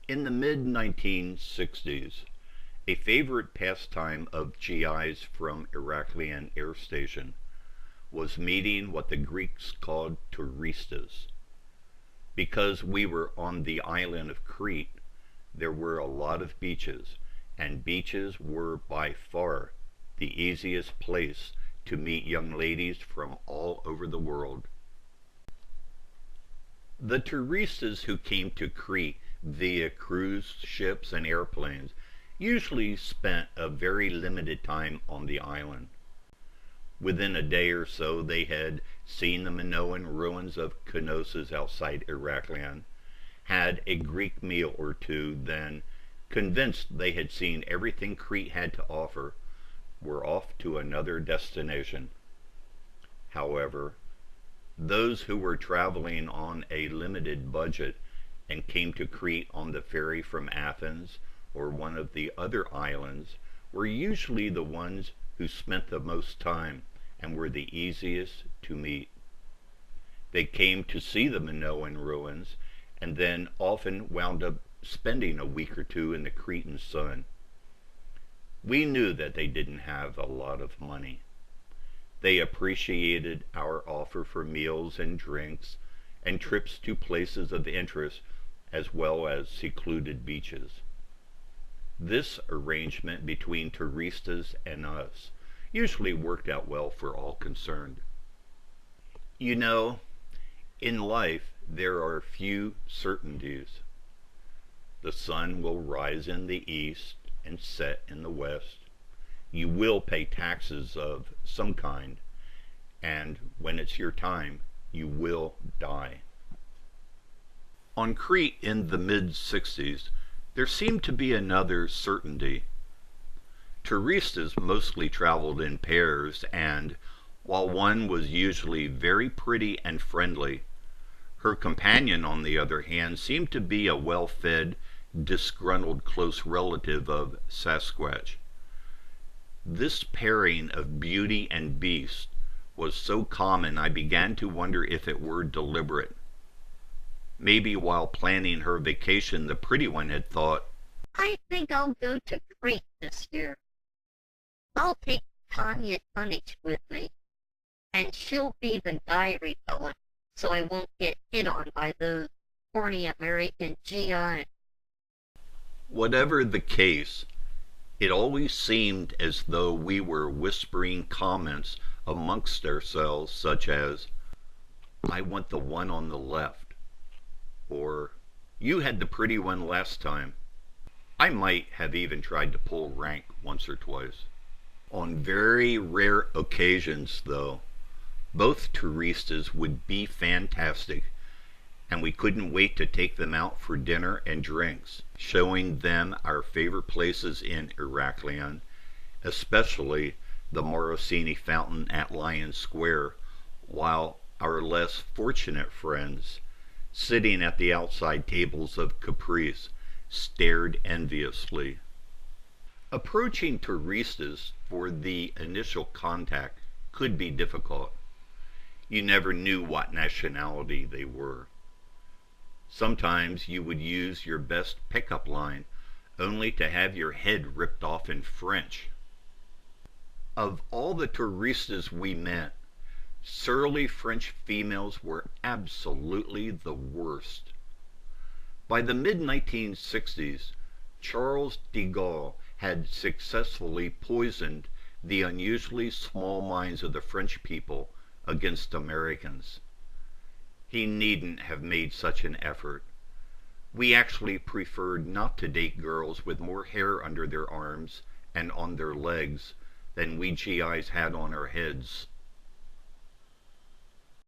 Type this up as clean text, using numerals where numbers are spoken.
In the mid-1960s, a favorite pastime of GIs from Iraklion Air Station was meeting what the Greeks called touristas. Because we were on the island of Crete, there were a lot of beaches, and beaches were by far the easiest place to meet young ladies from all over the world. The touristas who came to Crete via cruise ships and airplanes usually spent a very limited time on the island. Within a day or so, they had seen the Minoan ruins of Knossos outside Iraklion, had a Greek meal or two, then, convinced they had seen everything Crete had to offer, were off to another destination. However, those who were traveling on a limited budget and came to Crete on the ferry from Athens or one of the other islands were usually the ones who spent the most time and were the easiest to meet. They came to see the Minoan ruins and then often wound up spending a week or two in the Cretan sun. We knew that they didn't have a lot of money. They appreciated our offer for meals and drinks and trips to places of interest as well as secluded beaches. This arrangement between touristas and us usually worked out well for all concerned. You know, in life there are few certainties. The sun will rise in the east and set in the west. You will pay taxes of some kind, and when it's your time, you will die. On Crete in the mid-60s, there seemed to be another certainty. Touristas mostly traveled in pairs, and while one was usually very pretty and friendly, her companion, on the other hand, seemed to be a well-fed, disgruntled close relative of Sasquatch. This pairing of beauty and beast was so common I began to wonder if it were deliberate. Maybe while planning her vacation the pretty one had thought, I think I'll go to Crete this year. I'll take Tanya Tunich with me, and she'll be the guy repellent, so I won't get hit on by those horny American GIs. Whatever the case, it always seemed as though we were whispering comments amongst ourselves such as, "I want the one on the left," or "You had the pretty one last time." I might have even tried to pull rank once or twice. On very rare occasions, though, both touristas would be fantastic, and we couldn't wait to take them out for dinner and drinks, showing them our favorite places in Iraklion, especially the Morosini Fountain at Lion Square, while our less fortunate friends, sitting at the outside tables of Caprice, stared enviously. Approaching touristas for the initial contact could be difficult. You never knew what nationality they were. Sometimes you would use your best pickup line, only to have your head ripped off in French. Of all the touristas we met, surly French females were absolutely the worst. By the mid-1960s, Charles de Gaulle had successfully poisoned the unusually small minds of the French people against Americans. He needn't have made such an effort. We actually preferred not to date girls with more hair under their arms and on their legs than we GIs had on our heads.